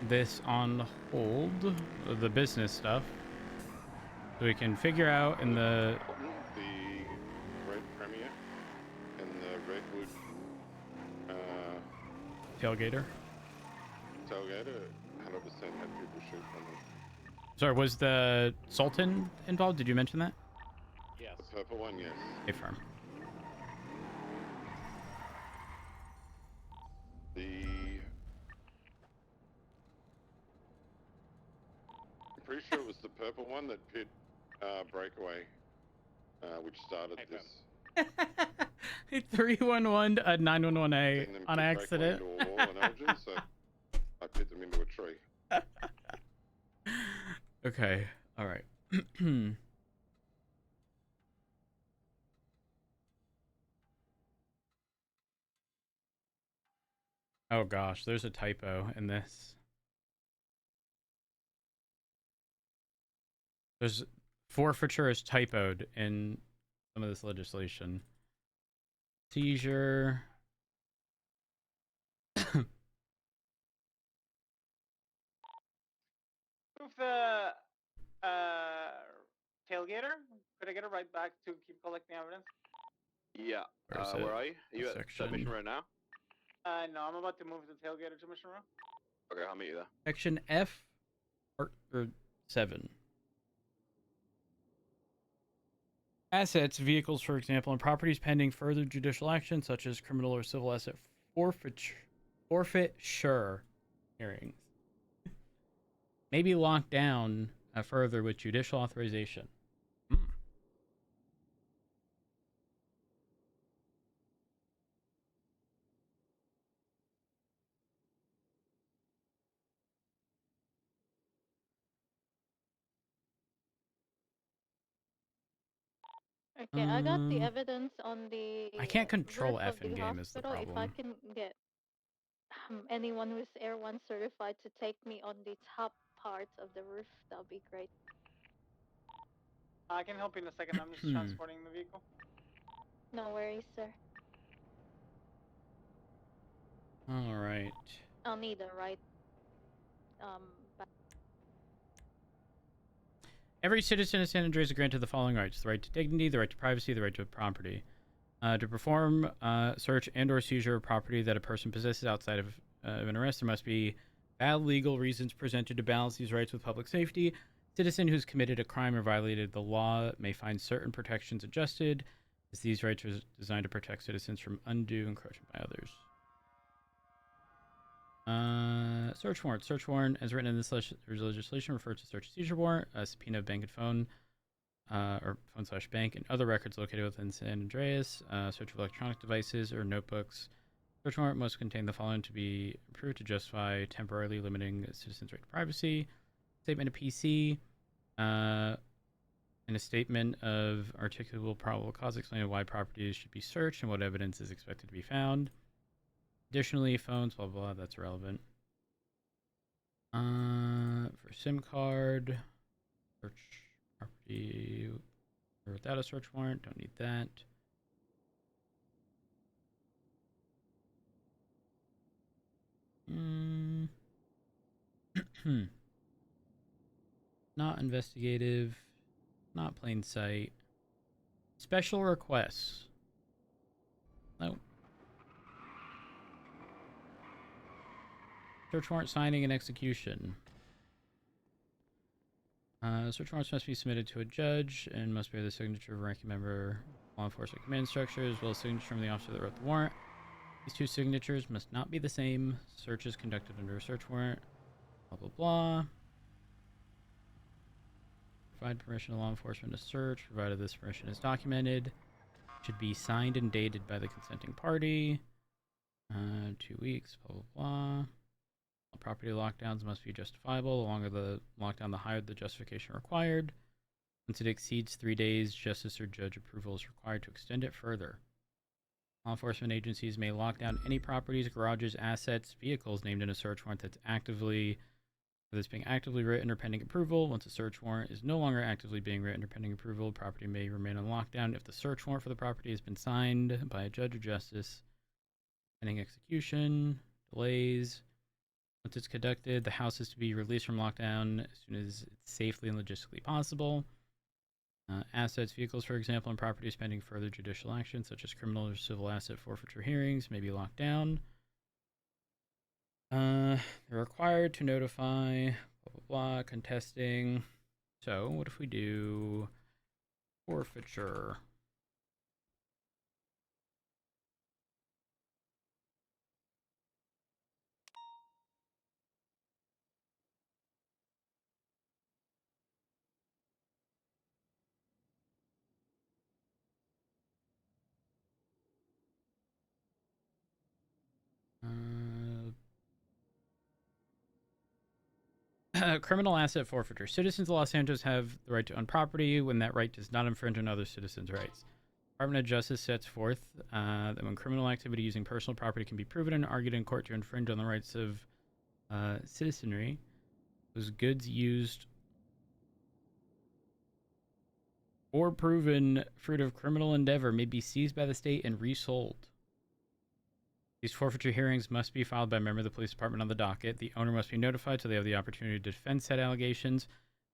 this on hold, the business stuff, so we can figure out in the The Red Premier and the Redwood tailgater. tailgater 100% had people shoot from them. Sorry, was the Sultan involved? Did you mention that? Yes. The purple one, yes. A firm. I'm pretty sure it was the purple one that pit breakaway, which started this. 311 911A Seen them on pit accident. breakaway into a wall in Elgin, so I pit them into a tree. Okay, all right. Oh gosh, there's a typo in this. There's forfeiture is typoed in some of this legislation. Seizure. Move the tailgater. Could I get it right back to keep collecting evidence? Yeah. Where is Where it? are you? Are you at Submission Row now? No, I'm about to move the tailgater to Mission Row. Okay, I'll meet you there. Section F or 7. Assets, vehicles, for example, and properties pending further judicial action, such as criminal or civil asset forfeiture hearings, may be locked down further with judicial authorization. Okay, I got the evidence on the I can't control roof F of in the game is the hospital. If I problem. can get anyone who's Air 1 certified to take me on the top part of the roof, that would be great. I can help you in a second. I'm just transporting the vehicle. No worries, sir. All right. I'll need a right. Every citizen of San Andreas is granted the following rights: the right to dignity, the right to privacy, the right to property. To perform search and/or seizure of property that a person possesses outside of an arrest, there must be valid legal reasons presented to balance these rights with public safety. A citizen who's committed a crime or violated the law may find certain protections adjusted, as these rights are designed to protect citizens from undue encroachment by others. Search warrant. Search warrant, as written in this legislation, refers to search and seizure warrant, a subpoena of bank and phone, or phone/bank, and other records located within San Andreas, search of electronic devices or notebooks. Search warrant must contain the following to be approved to justify temporarily limiting a citizen's right to privacy: statement of PC, and a statement of articulable probable cause explaining why properties should be searched and what evidence is expected to be found. Additionally, phones, blah, blah, blah, that's relevant. For SIM card, search property or without a search warrant, don't need that. Not investigative, not plain sight. Special requests. No. Search warrant signing and execution. Search warrants must be submitted to a judge and must bear the signature of a ranking member, law enforcement command structure, as well as signature from the officer that wrote the warrant. These two signatures must not be the same. Search is conducted under a search warrant. Blah, blah, blah. Provide permission to law enforcement to search, provided this permission is documented. Should be signed and dated by the consenting party. 2 weeks, blah, blah, blah. All property lockdowns must be justifiable. The longer the lockdown, the higher the justification required. Once it exceeds 3 days, justice or judge approval is required to extend it further. Law enforcement agencies may lock down any properties, garages, assets, vehicles named in a search warrant that's being actively written or pending approval. Once a search warrant is no longer actively being written or pending approval, property may remain on lockdown if the search warrant for the property has been signed by a judge or justice. Pending execution, delays. Once it's conducted, the house is to be released from lockdown as soon as it's safely and logistically possible. Assets, vehicles, for example, and properties pending further judicial action, such as criminal or civil asset forfeiture hearings, may be locked down. They're required to notify, blah, blah, blah, contesting. So, what if we do forfeiture? Criminal asset forfeiture. Citizens of Los Angeles have the right to own property when that right does not infringe on other citizens' rights. Department of Justice sets forth that when criminal activity using personal property can be proven and argued in court to infringe on the rights of citizenry, those goods used or proven fruit of criminal endeavor may be seized by the state and resold. These forfeiture hearings must be filed by a member of the police department on the docket. The owner must be notified so they have the opportunity to defend said allegations.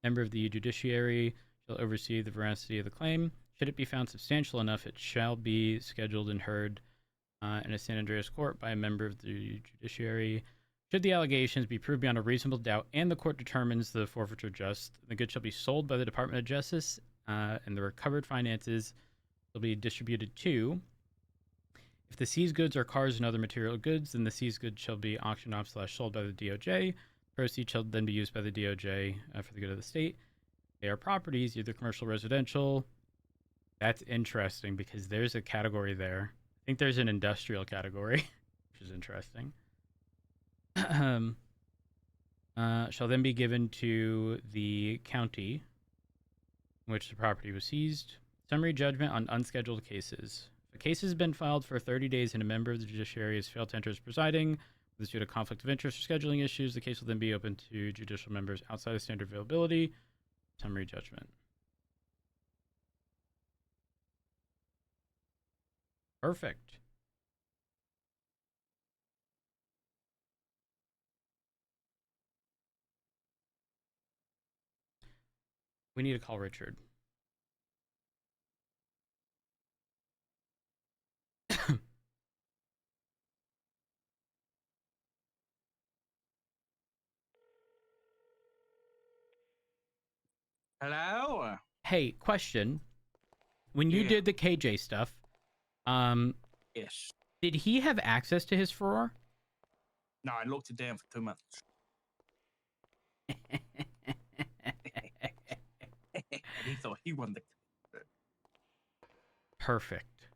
A member of the judiciary shall oversee the veracity of the claim. Should it be found substantial enough, it shall be scheduled and heard in a San Andreas court by a member of the judiciary. Should the allegations be proved beyond a reasonable doubt and the court determines the forfeiture just, the goods shall be sold by the Department of Justice and the recovered finances will be distributed to. If the seized goods are cars and other material goods, then the seized goods shall be auctioned off / sold by the DOJ. Proceeds shall then be used by the DOJ for the good of the state. They are properties, either commercial or residential. That's interesting because there's a category there. I think there's an industrial category, which is interesting. Shall then be given to the county in which the property was seized. Summary judgment on unscheduled cases. If a case has been filed for 30 days and a member of the judiciary has failed to enter as presiding, with due to conflict of interest or scheduling issues, the case will then be open to judicial members outside of standard availability. Summary judgment. Perfect. We need to call Richard. Hello? Hey, question. When you Yeah. did the KJ stuff, Yes. did he have access to his furor? No, I locked it down for 2 months. And he thought he won the. Perfect.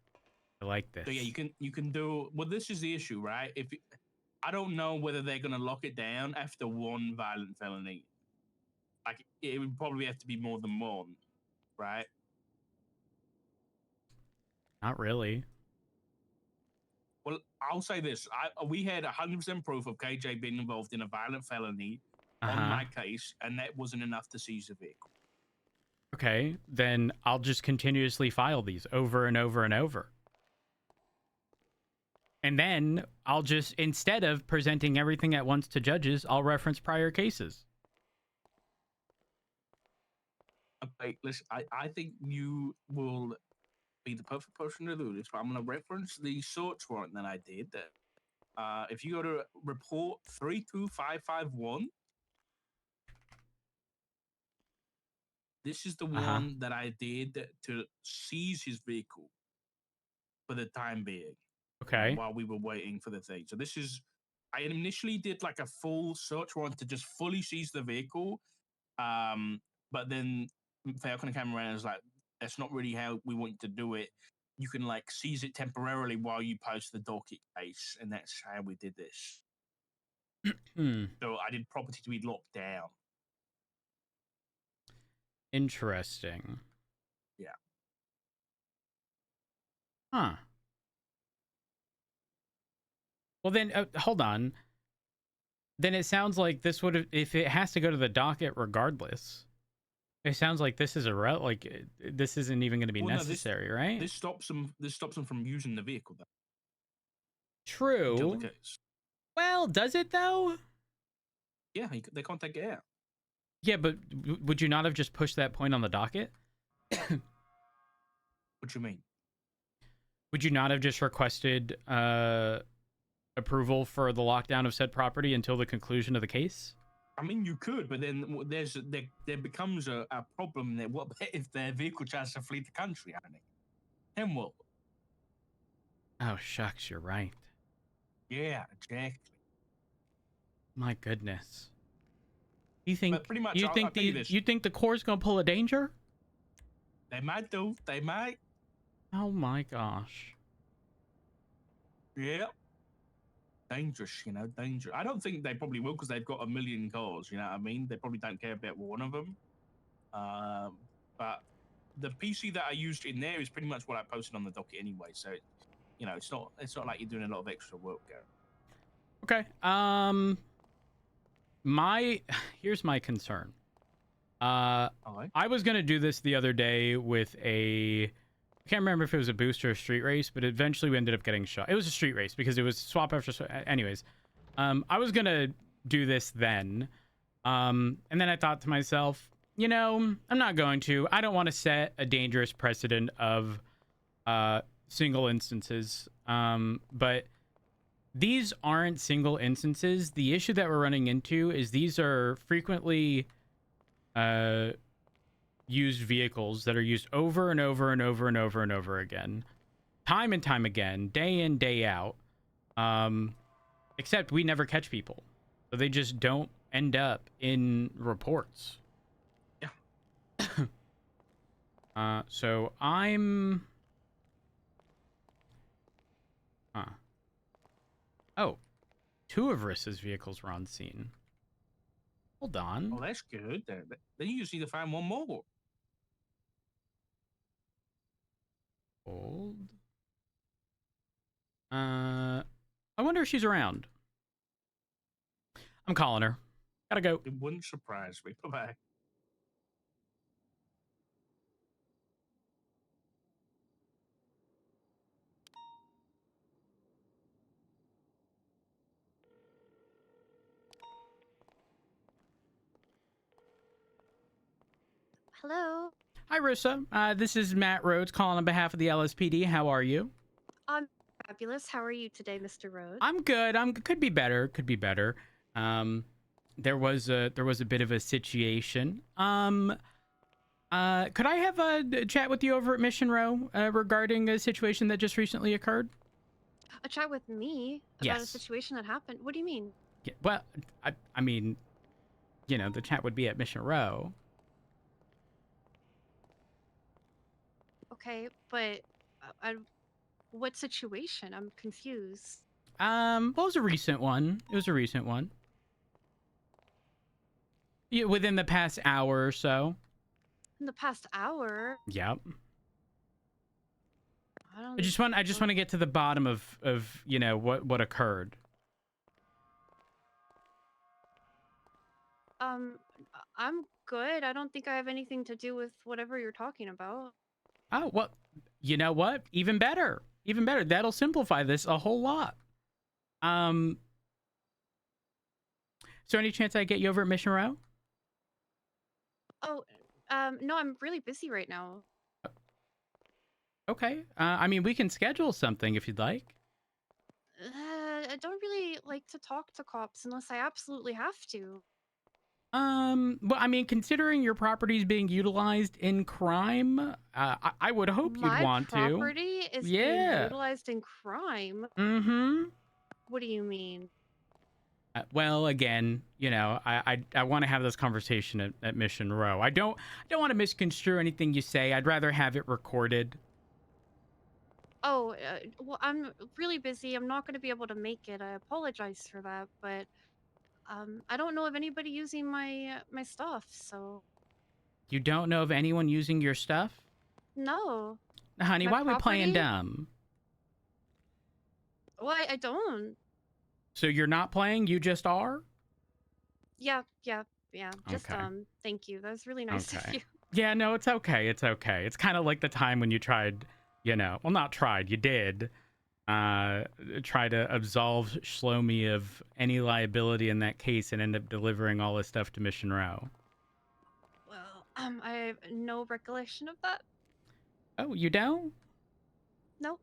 I like this. So yeah, you can do. Well, this is the issue, right? I don't know whether they're gonna lock it down after one violent felony. Like it would probably have to be more than one, right? Not really. Well, I'll say this: we had 100% proof of KJ being involved in a violent felony on my case, and that wasn't enough to seize the vehicle. Okay, then I'll just continuously file these over and over and over. And then I'll just, instead of presenting everything at once to judges, I'll reference prior cases. Okay, listen, I think you will be the perfect person to do this, but I'm going to reference the search warrant that I did. If you go to report 32551, this is the one that I did to seize his vehicle for the time being. Okay. While we were waiting for the thing. So this is, I initially did like a full search warrant to just fully seize the vehicle. But then Falcon came around and was like, that's not really how we want to do it. You can like seize it temporarily while you post the docket case. And that's how we did this. So I did property to be locked down. Interesting. Yeah. Huh. Well, then, hold on. Then it sounds like this would have, if it has to go to the docket regardless, it sounds like this is this isn't even going to be necessary, right? This stops them. This stops them from using the vehicle. Though. True. Well, does it though? Yeah, they can't take it out. Yeah, but would you not have just pushed that point on the docket? What do you mean? Would you not have just requested approval for the lockdown of said property until the conclusion of the case? I mean, you could, but then there becomes a problem there. What if their vehicle tries to flee the country, Annie? Then what? Oh, shucks, you're right. Yeah, exactly. My goodness. You think But pretty much, you I'll think tell you this. you think the Corps gonna pull a danger? They might do. They might. Oh my gosh. Yeah. Dangerous, dangerous. I don't think they probably will because they've got a million cars, you know what I mean? They probably don't care about one of them. But the PC that I used in there is pretty much what I posted on the docket anyway. So, it's not like you're doing a lot of extra work there. Okay. Here's my concern. Okay. I was gonna do this the other day with I can't remember if it was a boost or a street race, but eventually we ended up getting shot. It was a street race because it was swap after swap. Anyways, I was gonna do this then, and then I thought to myself, I'm not going to. I don't want to set a dangerous precedent of single instances. But these aren't single instances. The issue that we're running into is these are frequently used vehicles that are used over and over and over and over and over again, time and time again, day in, day out. Except we never catch people, so they just don't end up in reports. Yeah. So I'm oh, 2 of Rissa's vehicles were on scene. Hold on. Well, that's good. Then you just need to find one more. Hold. I wonder if she's around. I'm calling her. Gotta go. It wouldn't surprise me. Bye-bye. Hello. Hi, Rissa. This is Matt Rhodes calling on behalf of the LSPD. How are you? I'm fabulous. How are you today, Mr. Rhodes? I'm good. Could be better. Could be better. There was a bit of a situation. Could I have a chat with you over at Mission Row regarding a situation that just recently occurred? A chat with me about a Yes. situation that happened. What do you mean? Yeah, well, I mean, the chat would be at Mission Row. Okay, but what situation? I'm confused. Well, it was a recent one. Yeah, within the past hour or so. In the past hour? Yep. I just want to get to the bottom of what occurred. I'm good. I don't think I have anything to do with whatever you're talking about. Oh, well, you know what? Even better. Even better. That'll simplify this a whole lot. Is there any chance I get you over at Mission Row? Oh, no, I'm really busy right now. Okay. I mean, we can schedule something if you'd like. I don't really like to talk to cops unless I absolutely have to. Well, I mean, considering your property is being utilized in crime, I would hope you'd want to. My property is being utilized in crime? Mm-hmm. What do you mean? Well, again, I want to have this conversation at Mission Row. I don't want to misconstrue anything you say. I'd rather have it recorded. Oh, well, I'm really busy. I'm not going to be able to make it. I apologize for that, but I don't know of anybody using my stuff, so. You don't know of anyone using your stuff? No. Honey, My why are we playing property? dumb? Well, I don't. So you're not playing? You just are? Yeah. Just Okay. thank you. That was really nice of Okay. you. Yeah, no, it's okay. It's okay. It's kind of like the time when you tried, well, not tried, you did, try to absolve Shlomi of any liability in that case and end up delivering all his stuff to Mission Row. Well, I have no recollection of that. Oh, you don't? No.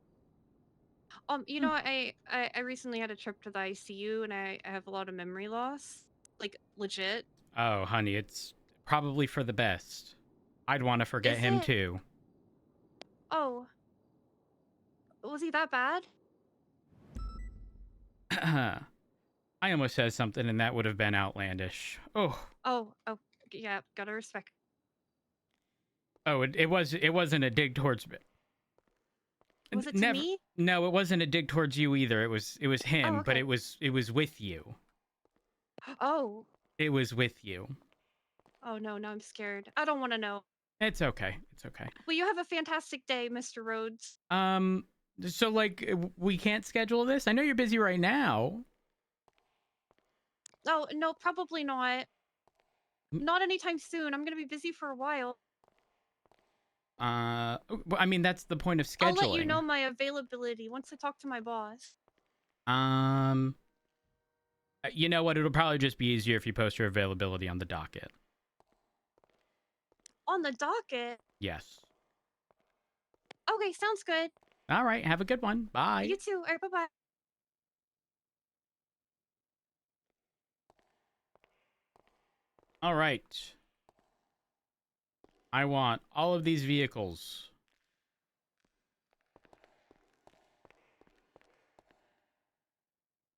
You know, I recently had a trip to the ICU, and I have a lot of memory loss, like legit. Oh, honey, it's probably for the best. I'd want to forget Is him it? too. Oh, was he that bad? I almost said something and that would have been outlandish. Oh. Oh, yeah, gotta respect. Oh, it wasn't a dig towards Was it to never. me? No, it wasn't a dig towards you either. It was him, Oh, but okay. it was with you. Oh. It was with you. Oh no, now I'm scared. I don't want to know. It's okay. It's okay. Well, you have a fantastic day, Mr. Rhodes. So like we can't schedule this? I know you're busy right now. Oh, no, probably not. Not anytime soon. I'm gonna be busy for a while. I mean that's the point of scheduling. I'll let you know my availability once I talk to my boss. You know what? It'll probably just be easier if you post your availability on the docket. On the docket? Yes. Okay, sounds good. All right. Have a good one. Bye. You too. All right, bye-bye. All right. I want all of these vehicles.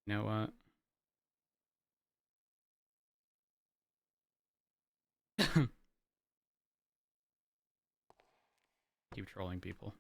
You know what? Keep trolling people.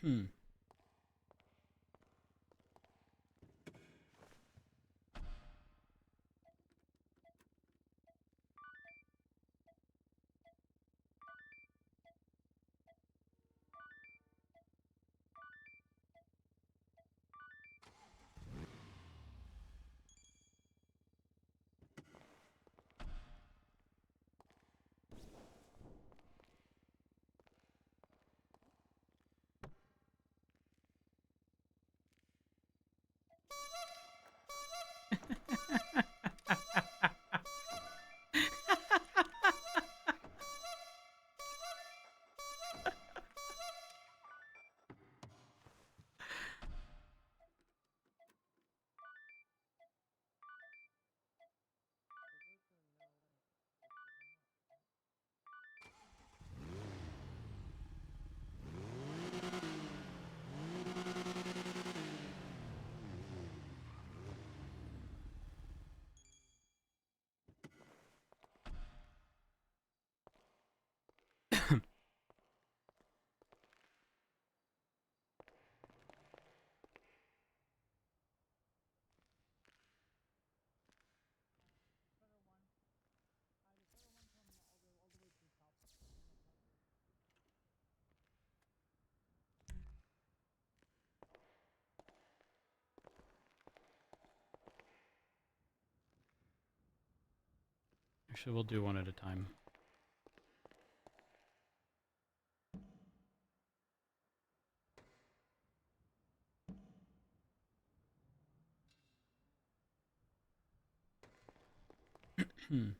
Hmm. Actually, we'll do one at a time. Hmm.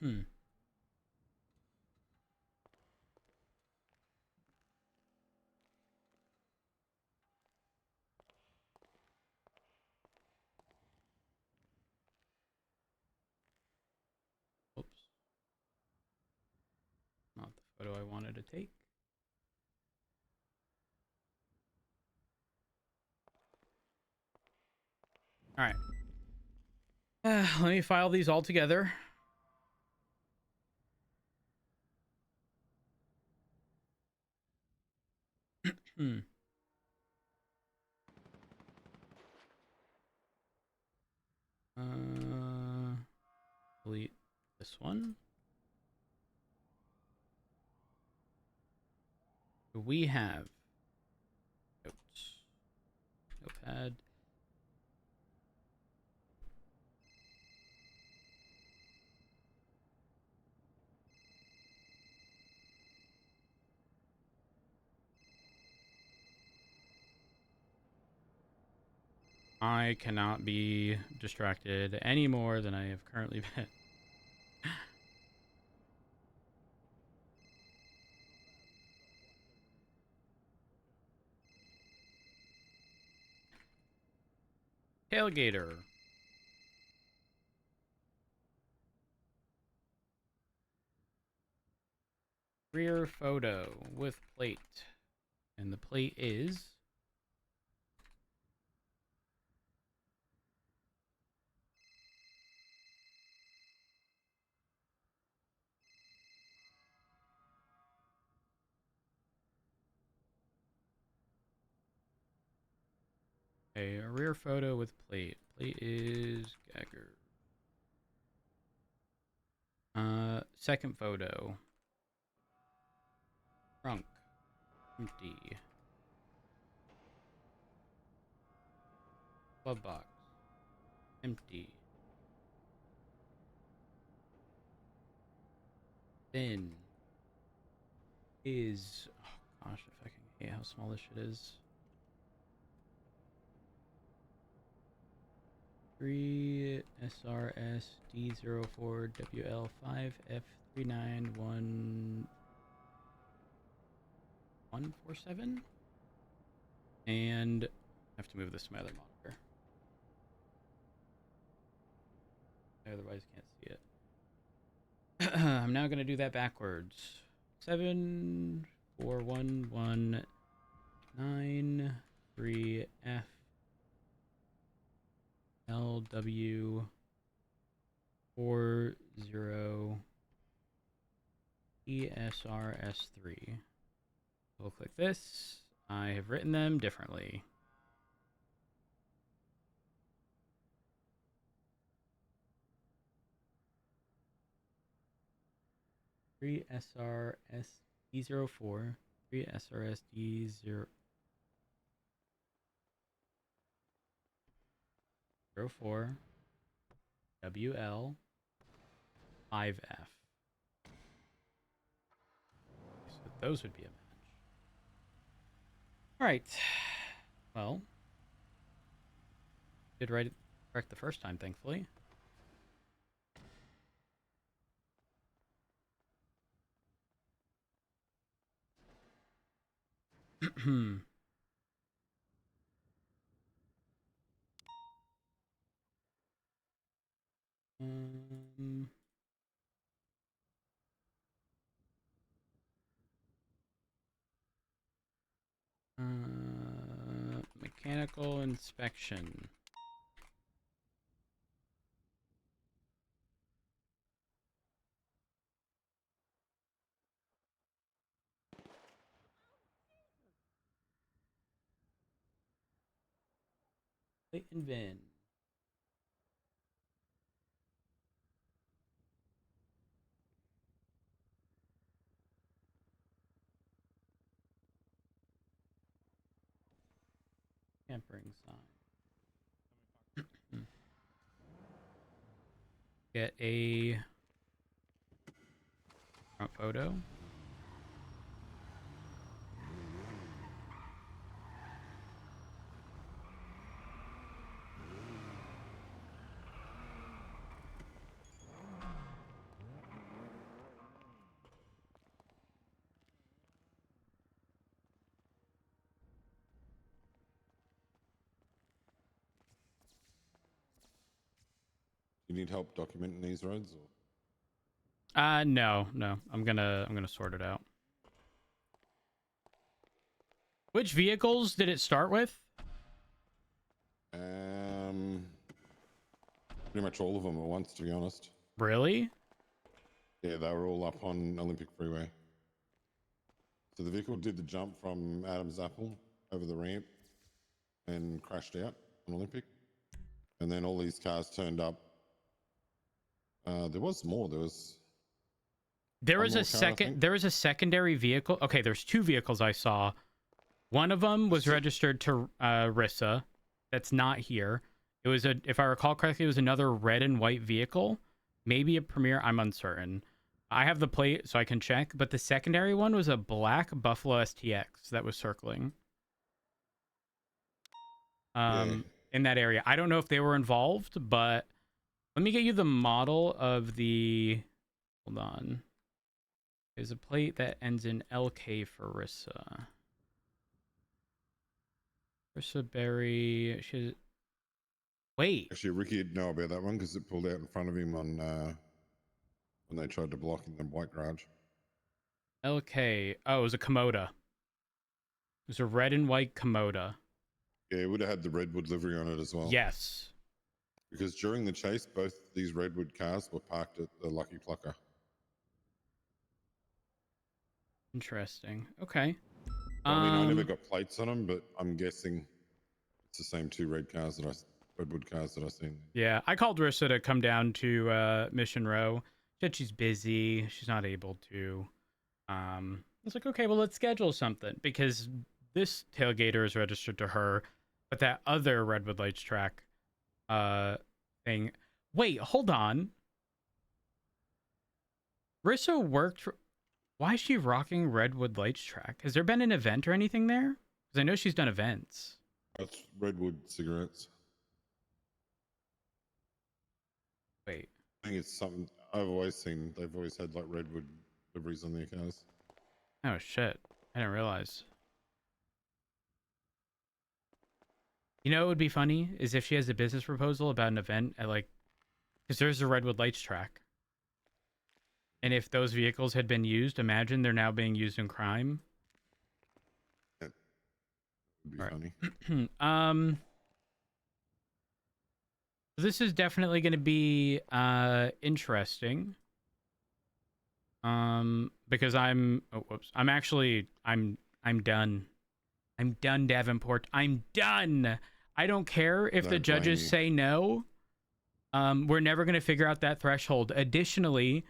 Oops. Not the photo I wanted to take. All right. Let me file these all together. Hmm. Delete this one. We have notes, notepad. I cannot be distracted any more than I have currently been. Tailgater. Rear photo with plate. And the plate is a rear photo with plate. Plate is Gagger. Second photo. Trunk. Empty. Glove box. Empty. Bin is, oh gosh, if I can hate how small this shit is. 3 SRS D04 WL5 F391147. And I have to move this to my other monitor. I otherwise can't see it. I'm now going to do that backwards. 74119 F LW 40 ESRS3. We'll click this. I have written them differently. Three SRS D04, 3 SRS D04 WL 5F. So those would be a match. All right. Well, did write it correct the first time, thankfully. um, mechanical inspection. Plate and VIN. Tampering sign. Get a front photo. You need help documenting these roads? Or? No. I'm gonna sort it out. Which vehicles did it start with? Pretty much all of them at once, to be honest. Really? Yeah, they were all up on Olympic Freeway. So the vehicle did the jump from Adam's Apple over the ramp and crashed out on Olympic. And then all these cars turned up. There was more. There was a secondary vehicle. Okay, there's two vehicles I saw. One of them was registered to Rissa. That's not here. It was if I recall correctly, it was another red and white vehicle. Maybe a Premier. I'm uncertain. I have the plate so I can check, but the secondary one was a black Buffalo STX that was circling. In that area. I don't know if they were involved, but let me get you the model of the... Hold on. There's a plate that ends in LK for Rissa. Rissa Berry... Wait. Actually, Ricky would know about that one because it pulled out in front of him on when they tried to block in the white garage. LK. Oh, it was a Komoda. It was a red and white Komoda. Yeah, it would have had the Redwood livery on it as well. Yes. Because during the chase, both these Redwood cars were parked at the Lucky Plucker. Interesting. Okay. I mean, I never got plates on them, but I'm guessing it's the same two Redwood cars that I've seen. Yeah, I called Rissa to come down to Mission Row. She said she's busy. She's not able to. I was like, okay, well, let's schedule something because this tailgater is registered to her, but that other Redwood Lights track thing. Wait, hold on. Rissa worked. Why is she rocking Redwood Lights track? Has there been an event or anything there? Because I know she's done events. That's Redwood cigarettes. Wait. I think it's something I've always seen. They've always had like Redwood liveries on their cars. Oh shit! I didn't realize. You know, it would be funny is if she has a business proposal about an event at like, because there's a Redwood Lights track. And if those vehicles had been used, imagine they're now being used in crime. That would be funny. This is definitely going to be interesting. Because I'm done. I'm done, Davenport. I'm done. I don't care if the judges say no. We're never going to figure out that threshold. Additionally,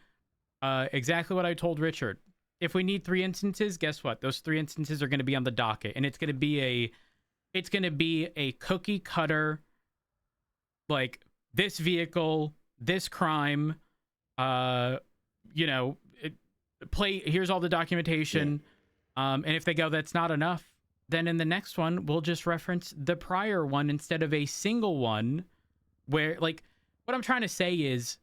exactly what I told Richard. If we need 3 instances, guess what? Those 3 instances are going to be on the docket, and it's going to be a cookie cutter, like this vehicle, this crime, here's all the documentation. Yeah. And if they go, that's not enough, then in the next one, we'll just reference the prior one instead of a single one where, like, what I'm trying to say is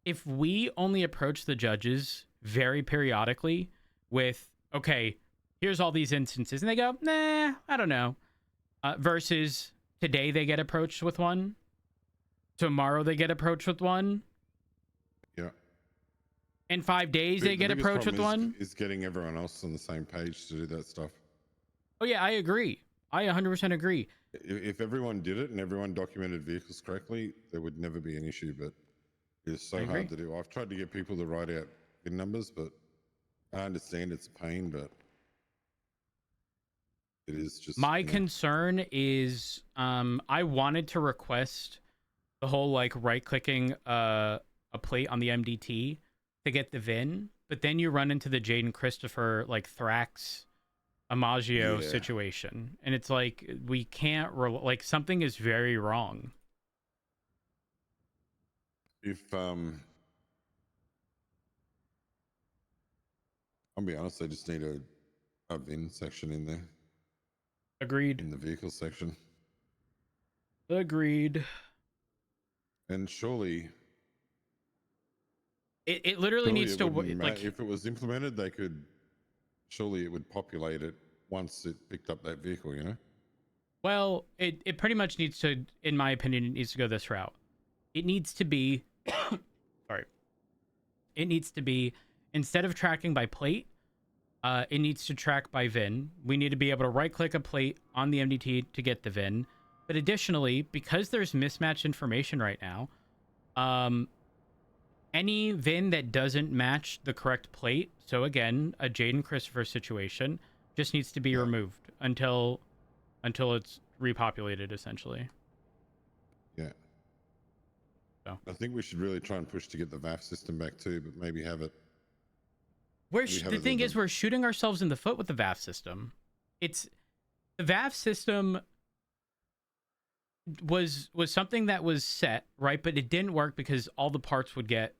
if we only approach the judges very periodically with, okay, here's all these instances, and they go, nah, I don't know. Versus today they get approached with one. Tomorrow they get approached with one. Yeah. In 5 days they get approached with one. Is getting everyone else on the same page to do that stuff. Oh yeah, I agree. I 100% agree. If everyone did it and everyone documented vehicles correctly, there would never be an issue, but it's so hard to do. I've tried to get people to write out VIN numbers, but I understand it's a pain, but it is just... My concern is I wanted to request the whole, like, right-clicking a plate on the MDT to get the VIN, but then you run into the Jaden Christopher, like, Thrax Amaggio situation, and it's like we can't like something is very wrong. If I'll be honest, I just need a VIN section in there. Agreed. In the vehicle section. Agreed. And surely it literally needs to like if it was implemented, they could. Surely it would populate it once it picked up that vehicle, you know? Well, it pretty much needs to, in my opinion, it needs to go this route. it needs to be sorry. It needs to be, instead of tracking by plate, it needs to track by VIN. We need to be able to right-click a plate on the MDT to get the VIN. But additionally, because there's mismatched information right now, any VIN that doesn't match the correct plate, so again, a Jaden Christopher situation, just needs to be removed until it's repopulated, essentially. Yeah. So. I think we should really try and push to get the VAF system back too, but maybe have it. The thing is, we're shooting ourselves in the foot with the VAF system. The VAF system was something that was set, right? But it didn't work because all the parts would get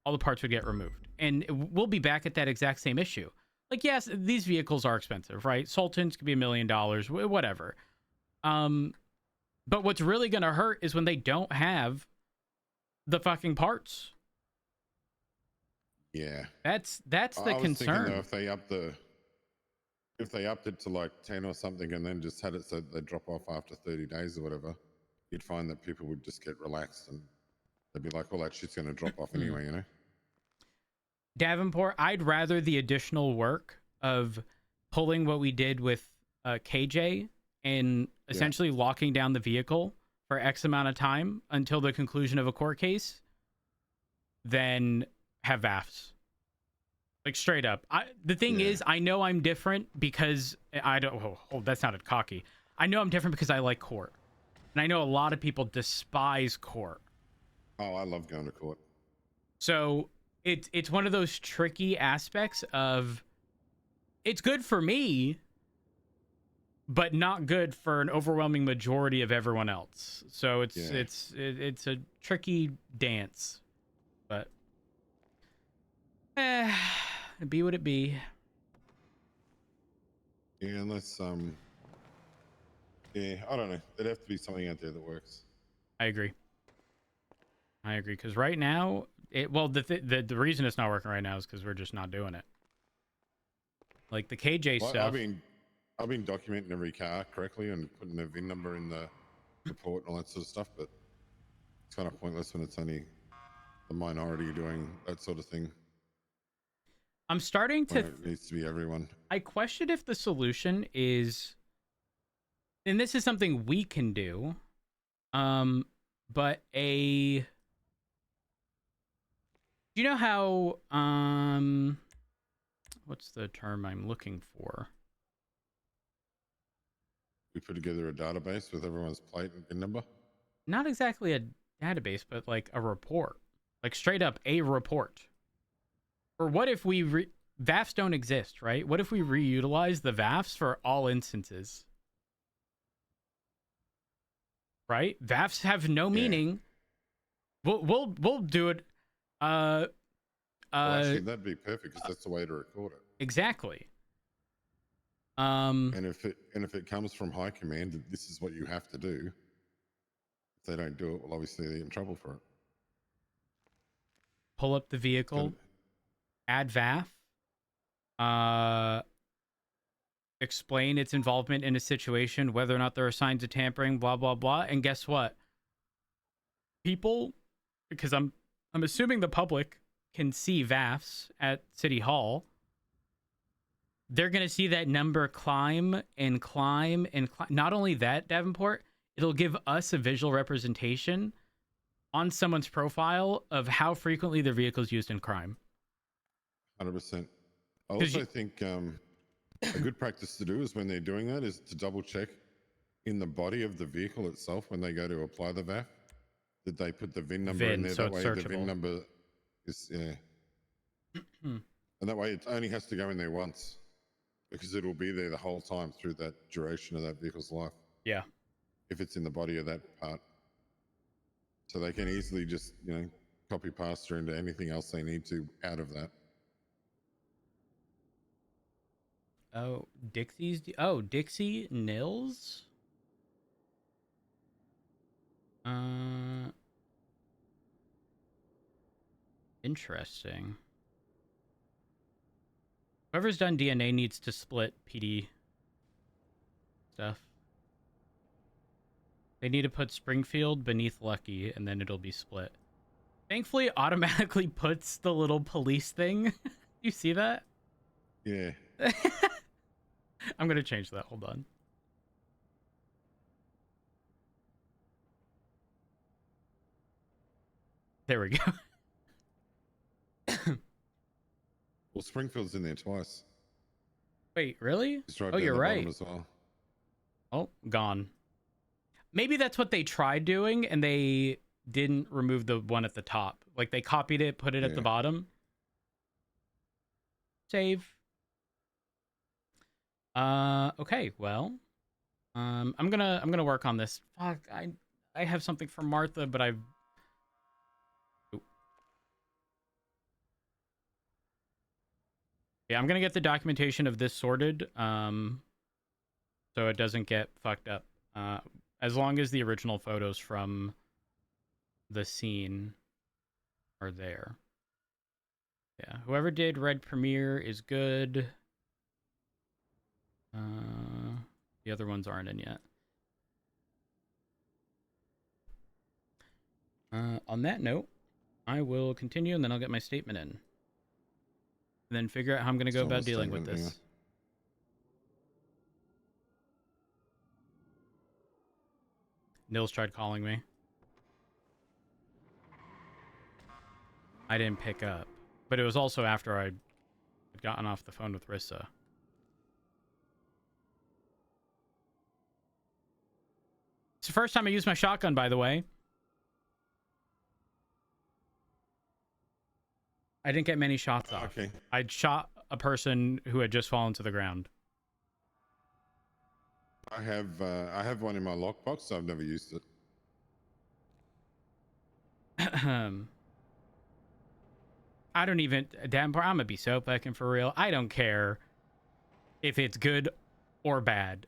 removed. And we'll be back at that exact same issue. Like, yes, these vehicles are expensive, right? Sultans could be $1 million, whatever. But what's really going to hurt is when they don't have the fucking parts. Yeah. That's the I was concern. thinking, though, if they upped it to like 10 or something and then just had it so they drop off after 30 days or whatever, you'd find that people would just get relaxed and they'd be like, well, that shit's going to drop off anyway, you know? Davenport, I'd rather the additional work of pulling what we did with KJ and essentially locking down the vehicle for X amount of time until the conclusion of a court case than have VAFs. Like, straight up. The thing is, I know I'm different because I don't... Oh, that sounded cocky. I know I'm different because I like court. And I know a lot of people despise court. Oh, I love going to court. So it's one of those tricky aspects of... It's good for me, but not good for an overwhelming majority of everyone else. So it's a tricky dance. But... it be what it be. Yeah, unless yeah, I don't know. There'd have to be something out there that works. I agree, because right now the reason it's not working right now is because we're just not doing it. Like the KJ stuff. I've been documenting every car correctly and putting the VIN number in the report and all that sort of stuff, but it's kind of pointless when it's only the minority doing that sort of thing. I'm starting to... It needs to be everyone. I question if the solution is... And this is something we can do. But you know how... what's the term I'm looking for? We put together a database with everyone's plate and VIN number? Not exactly a database, but like a report. Like straight up a report. Or what if we... VAFs don't exist, right? What if we reutilize the VAFs for all instances? Right? VAFs have no meaning. We'll do it. Well, actually, that'd be perfect because that's the way to record it. Exactly. And if it comes from high command that this is what you have to do, if they don't do it, well, obviously they're in trouble for it. Pull up the vehicle, add VAF, explain its involvement in a situation, whether or not there are signs of tampering, blah blah blah. And guess what? People, because I'm assuming the public can see VAFs at City Hall. They're gonna see that number climb and climb and climb. Not only that, Davenport, it'll give us a visual representation on someone's profile of how frequently their vehicle is used in crime. 100%. I also think a good practice to do is when they're doing that is to double check in the body of the vehicle itself when they go to apply the VAF that they put the VIN number in there. So that way searchable. The VIN number is, and that way it only has to go in there once because it'll be there the whole time through that duration of that vehicle's life. Yeah. If it's in the body of that part. So they can easily just, copy paste through into anything else they need to out of that. Oh, Dixie Nils? Interesting. Whoever's done DNA needs to split PD stuff. They need to put Springfield beneath Lucky, and then it'll be split. Thankfully, it automatically puts the little police thing. You see that? Yeah. I'm going to change that. Hold on. There we go. Well, Springfield's in there twice. Wait, really? It's right Oh, down you're the bottom right. as well. Oh, gone. Maybe that's what they tried doing, and they didn't remove the one at the top. Like, they copied it, put it at the Yeah. bottom. Save. Okay, well. I'm gonna work on this. Fuck, I have something for Martha, but I've... Yeah, I'm gonna get the documentation of this sorted, so it doesn't get fucked up. As long as the original photos from the scene are there. Yeah, whoever did Red Premiere is good. The other ones aren't in yet. On that note, I will continue, and then I'll get my statement in. And then figure out how I'm going to go Still no about dealing with statement, hang this. Nils tried calling me. I didn't pick up. But it was also after I'd gotten off the phone with Rissa. It's the first time I used my shotgun, by the way. I didn't get many shots off. Okay. I'd shot a person who had just fallen to the ground. I have one in my lockbox, so I've never used it. I don't even... Damn, I'm gonna be so fucking for real. I don't care if it's good or bad.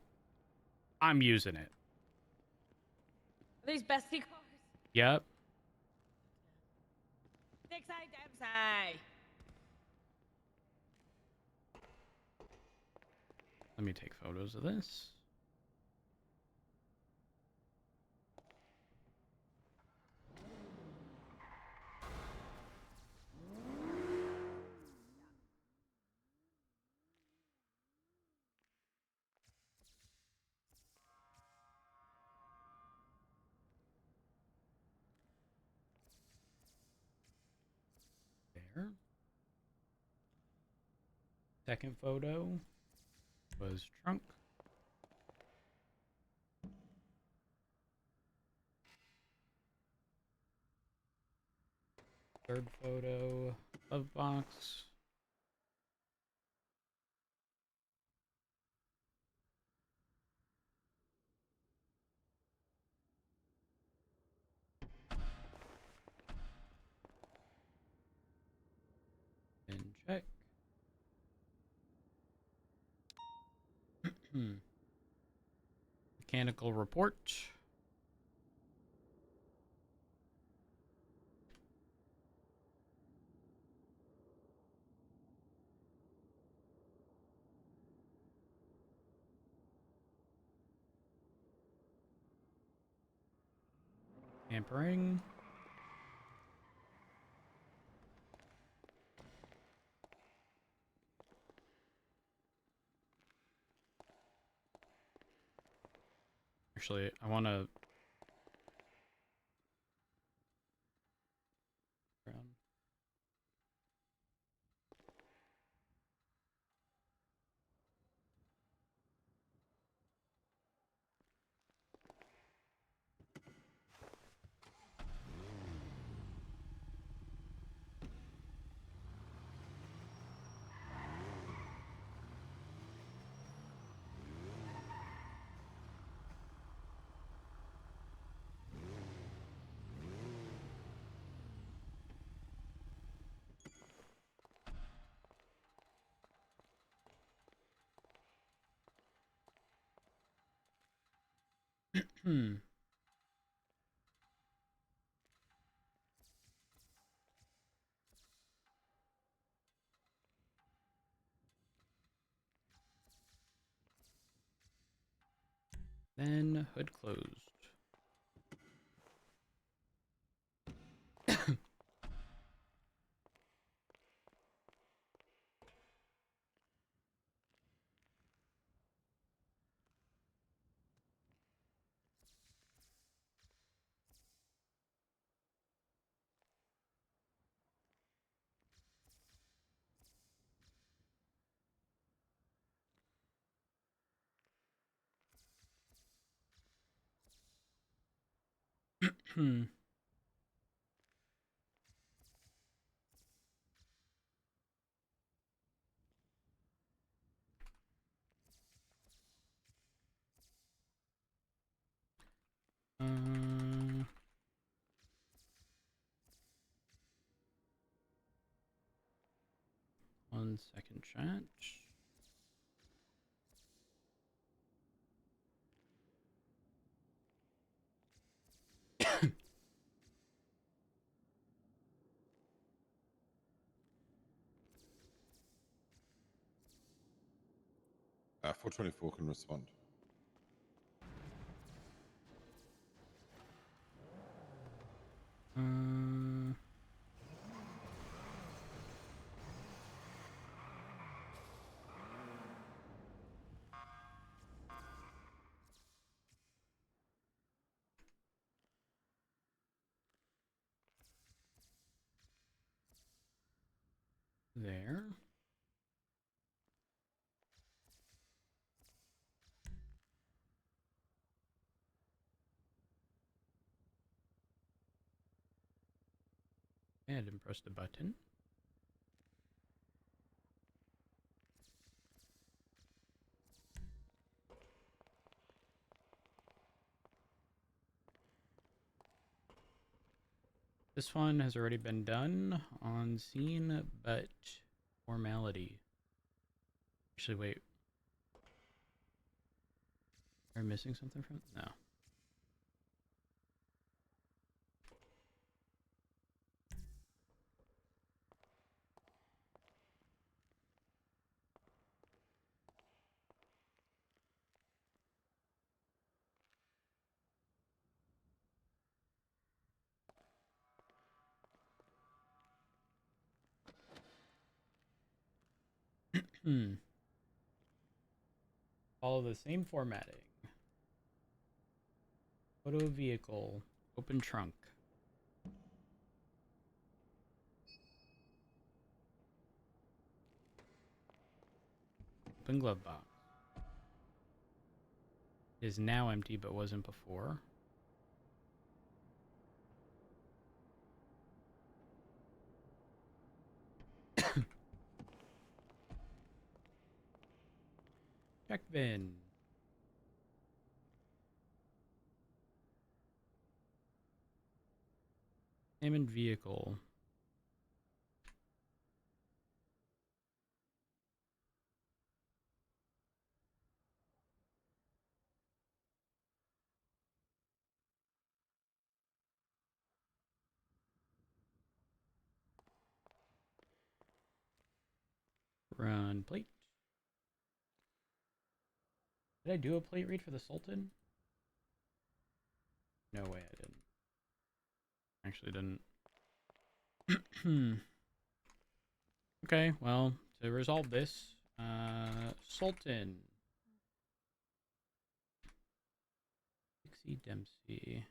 I'm using it. Are these bestie cars? Yep. Dixie Dempsey! Let me take photos of this. There. Second photo was trunk. Third photo, glove box. And check. Mechanical report. Tampering. Actually, I want to... Then hood closed. uh, 1 second, chat. Uh, 424 can respond. Uh, there. I didn't press the button. This one has already been done on scene, but formality. Actually, wait. Are we missing something from? No. Follow the same formatting. Photo vehicle. Open trunk. Open glove box. It is now empty but wasn't before. Check bin. Name and vehicle. Run plate. Did I do a plate read for the Sultan? No way I didn't. Actually didn't. Okay, well, to resolve this, Sultan. Dixie Dempsey.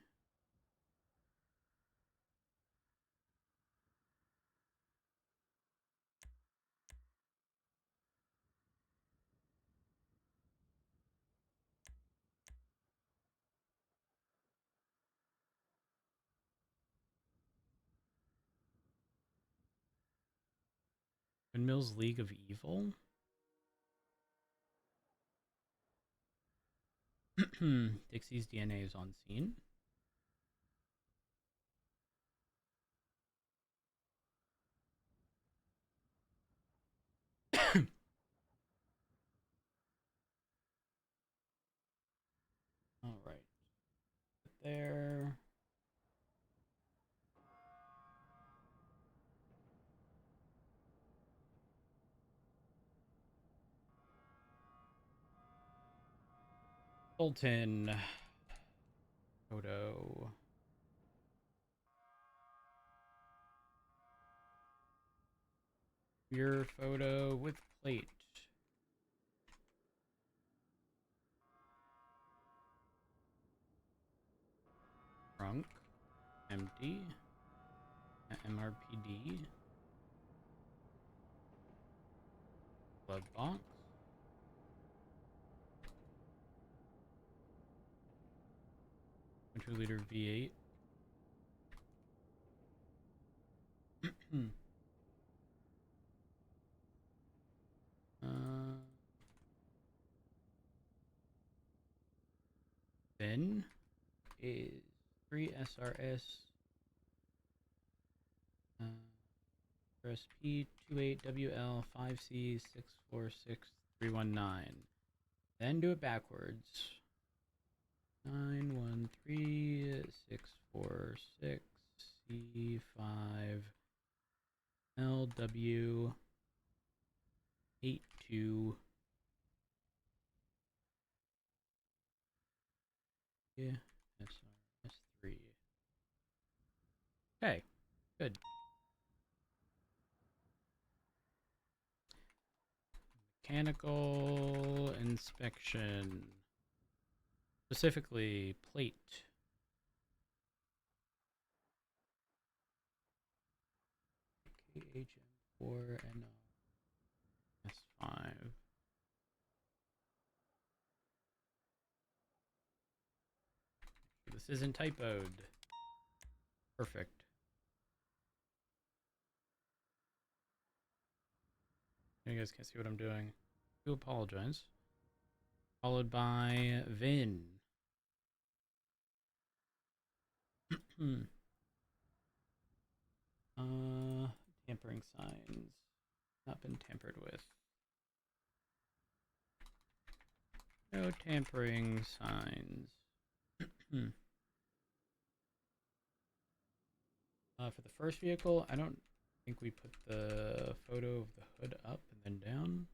Windmills League of Evil. Dixie's DNA is on scene. All right. There. Sultan. Photo. Your photo with plate. Trunk. Empty. MRPD. Glove box. Control liter V8. Then is 3 SRS RSP 28WL 5C 646319. Then do it backwards. 913646 C5 LW 82. Yeah, SRS3. Okay, good. Mechanical inspection. Specifically, plate. KHM4NO S5. This isn't typoed. Perfect. You guys can't see what I'm doing. I do apologize. Followed by Vin. Tampering signs. Not been tampered with. No tampering signs. For the first vehicle, I don't think we put the photo of the hood up and then down.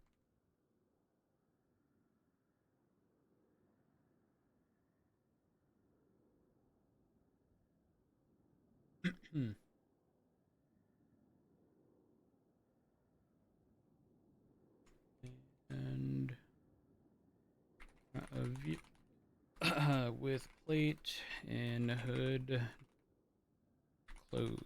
And with plate and hood closed.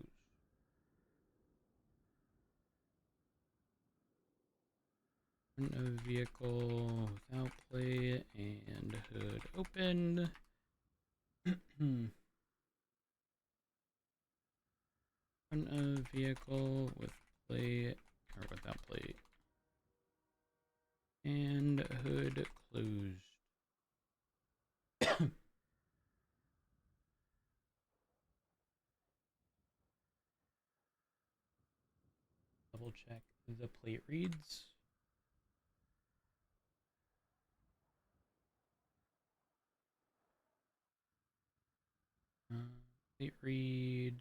Front of vehicle without plate and hood open. Front of vehicle with plate or without plate and hood closed. Double check the plate reads. Plate read.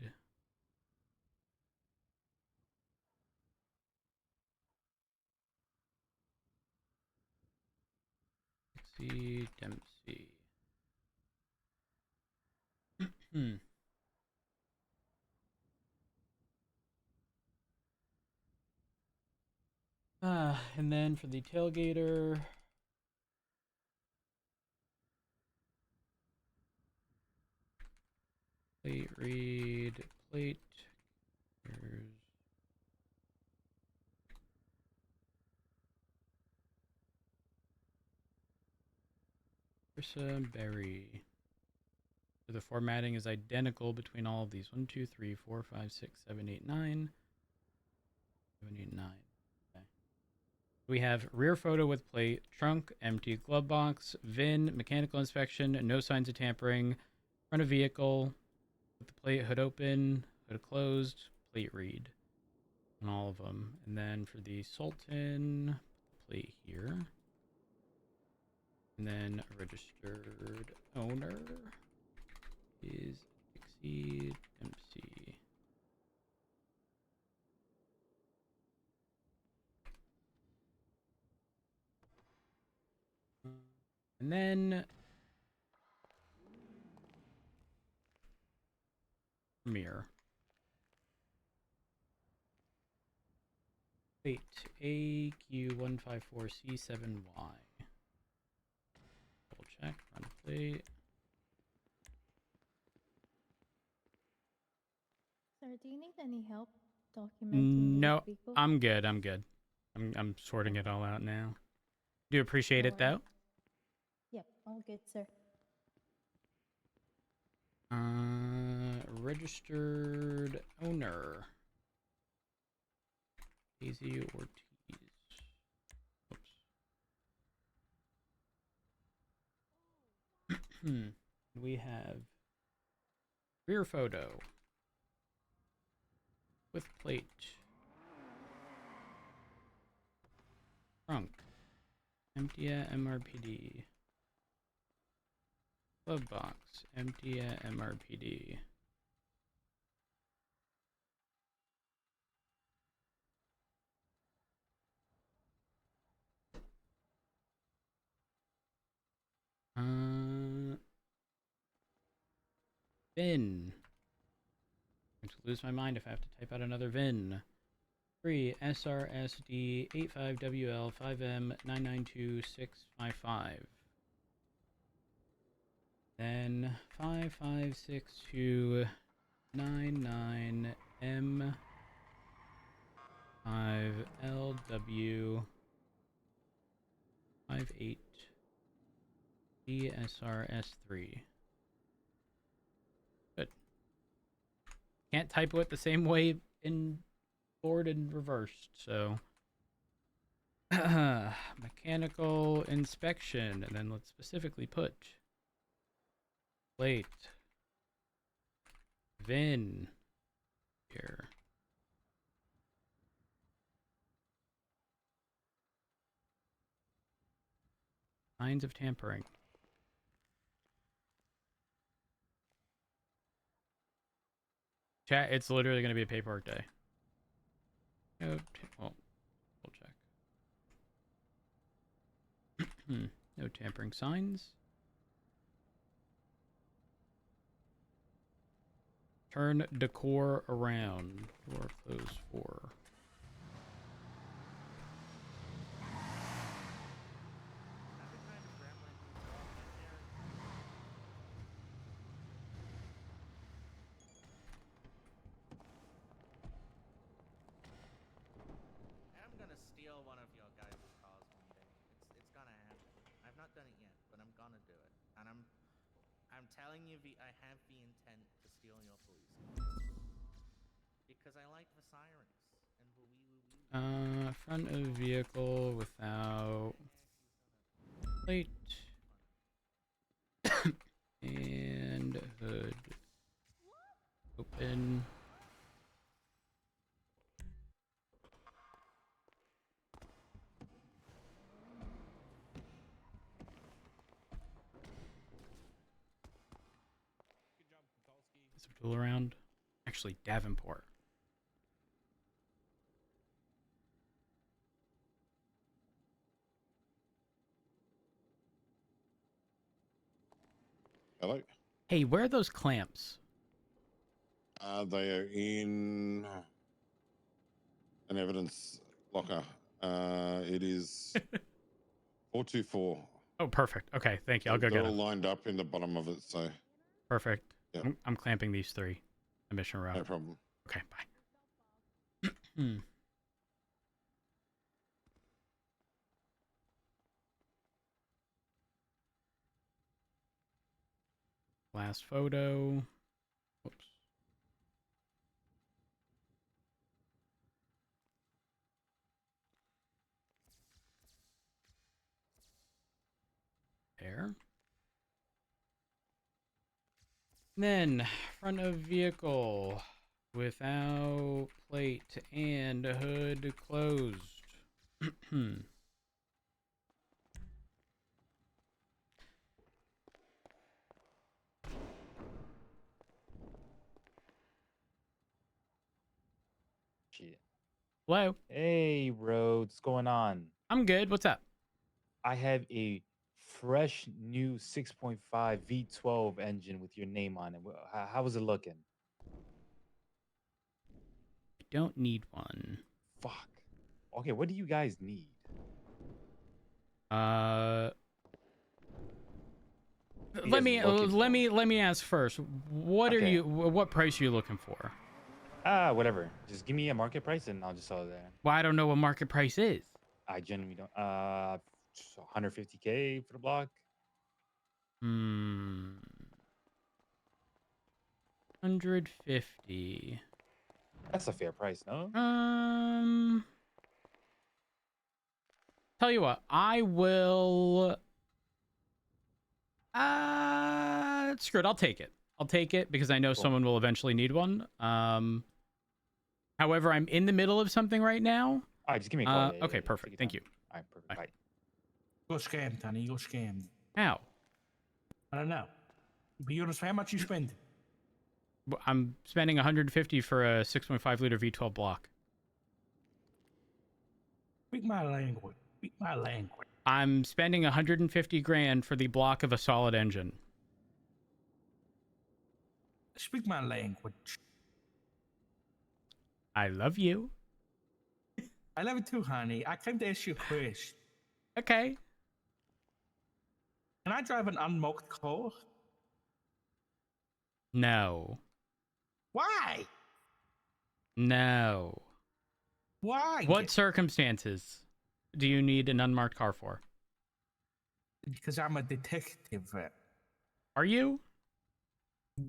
Dempsey, Dempsey. And then for the tailgater, plate read, plate. There's Berry. So the formatting is identical between all of these. 1, 2, 3, 4, 5, 6, 7, 8, 9. 7, 8, 9. Okay. We have rear photo with plate, trunk, empty glove box, VIN, mechanical inspection, no signs of tampering, front of vehicle, with the plate, hood open, hood closed, plate read on all of them. And then for the Sultan, plate here. And then registered owner is Dixie Dempsey. And then mirror. Wait, AQ154C7Y. Double check, front plate. Sir, do you need any help documenting No, the vehicle? I'm good. I'm sorting it all out now. Do appreciate No it though. worries. Yep, all good, sir. Registered owner. Daisy Ortiz. Oops. We have rear photo with plate. Trunk. Empty at MRPD. Glove box. Empty at MRPD. VIN. I'm going to lose my mind if I have to type out another VIN. 3 SRSD 85WL 5M 992655. Then 556299M 5LW 58 DSRS3. Good. Can't type it the same way in forward and reversed, so mechanical inspection, and then let's specifically put plate VIN here. Signs of tampering. Chat, it's literally going to be a paperwork day. No, well, we'll check. No tampering signs. Turn decor around. Door closed 4. I'm gonna steal one of your guys' cars one day. It's gonna happen. I've not done it yet, but I'm gonna do it. And I'm telling you, I have the intent to steal your police cars because I like the sirens and the wee. Front of vehicle without plate and hood open. Is there a tool around? Actually, Davenport. Hello. Hey, where are those clamps? They are in an evidence locker. It is 424. Oh, perfect. Okay, thank you. I'll go They're get all them. lined up in the bottom of it, so Perfect. yeah. I'm clamping these 3. A mission row. No problem. Okay, bye. Last photo. Whoops. There. Then, front of vehicle without plate and hood closed. Shit. Hello. Hey, Rhodes, what's going on? I'm good. What's up? I have a fresh new 6.5 V12 engine with your name on it. How is it looking? I don't need one. Fuck. Okay, what do you guys need? Let me ask first. What are Okay. you? What price are you looking for? Whatever. Just give me a market price and I'll just sell it there. Well, I don't know what market price is. I genuinely don't. 150K for the block. 150. That's a fair price, no? Tell you what, I will. Screw it. I'll take it. I'll take it because I know Cool. someone will eventually need one. However, I'm in the middle of something right now. All right, just give me a call. Okay, perfect. Take your Thank time. you. All right, perfect. Bye. Bye. You got scammed, honey. You got scammed. How? I don't know. But you understand how much you spend? I'm spending 150 for a 6.5 liter V12 block. Speak my language. Speak my language. I'm spending 150 grand for the block of a solid engine. Speak my language. I love you. I love it too, honey. I came to ask you a question. Okay. Can I drive an unmarked car? No. Why? No. Why? What circumstances do you need an unmarked car for? Because I'm a detective. Are you?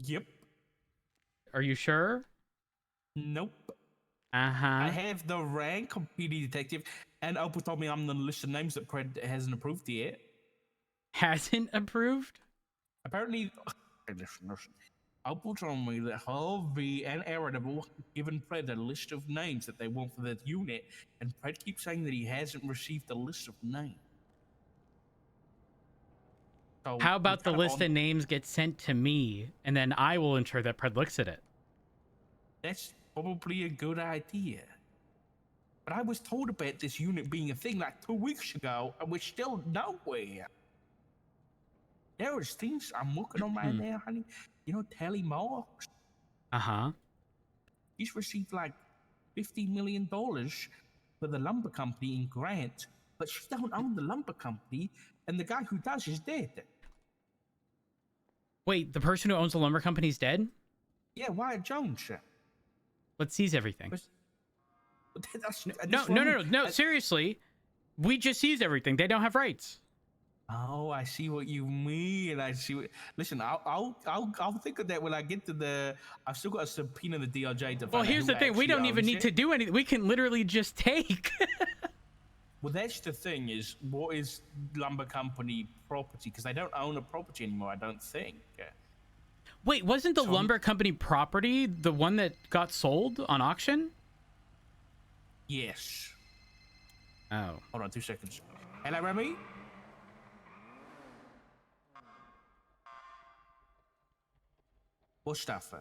Yep. Are you sure? Nope. Uh-huh. I have the rank of PD detective, and Opal told me I'm on the list of names that Pred hasn't approved yet. Hasn't approved? Apparently, listen. Opal told me that Harvey and Irritable given Pred a list of names that they want for the unit, and Pred keeps saying that he hasn't received a list of names. So How about the we're kinda list on- of names get sent to me, and then I will ensure that Pred looks at it? That's probably a good idea. But I was told about this unit being a thing like 2 weeks ago, and we're still nowhere. There's things I'm working on right now, honey. You know, Tally Marks? Uh-huh. He's received like $50 million for the lumber company in grants, but she don't own the lumber company, and the guy who does is dead. Wait, the person who owns the lumber company's dead? Yeah, Wyatt Jones. Let's seize everything. No, seriously. We just seized everything. They don't have rights. Oh, I see what you mean. I see what. Listen, I'll think of that when I get to the. I've still got to subpoena the DOJ to find Well, out here's who the thing. We actually don't even owns need it. to do anything. We can literally just take. Well, that's the thing is, what is lumber company property? Because they don't own a property anymore, I don't think. Wait, wasn't the lumber company property the one that got sold on auction? Yes. Oh. Hold on 2 seconds. Hello, Remy? What stuff?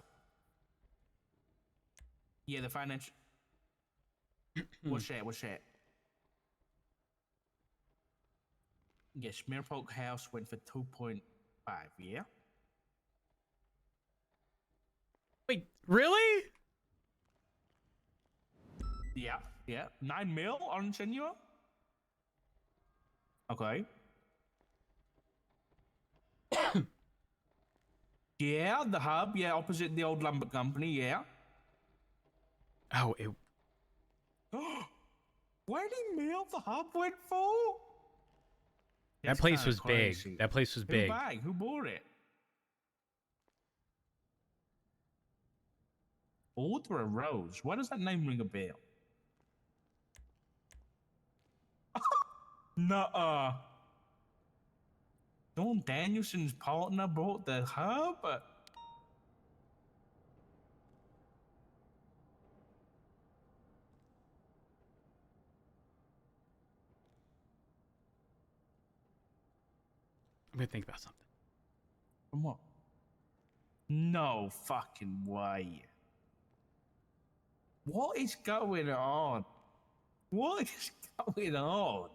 Yeah, the finance. What's that? What's that? Yes, Mirfolk House went for 2.5, yeah? Wait, really? Yeah, yeah. 9 mil on Senor? Okay. Yeah, the hub, yeah, opposite the old lumber company, yeah. Oh, it... 20 mil the hub went for? That place was big. That place was big. Who bought it? Audra Rose. Why does that name ring a bell? Nuh-uh. Dawn Danielson's partner bought the hub? I'm gonna think about something. From what? No fucking way. What is going on? What is going on?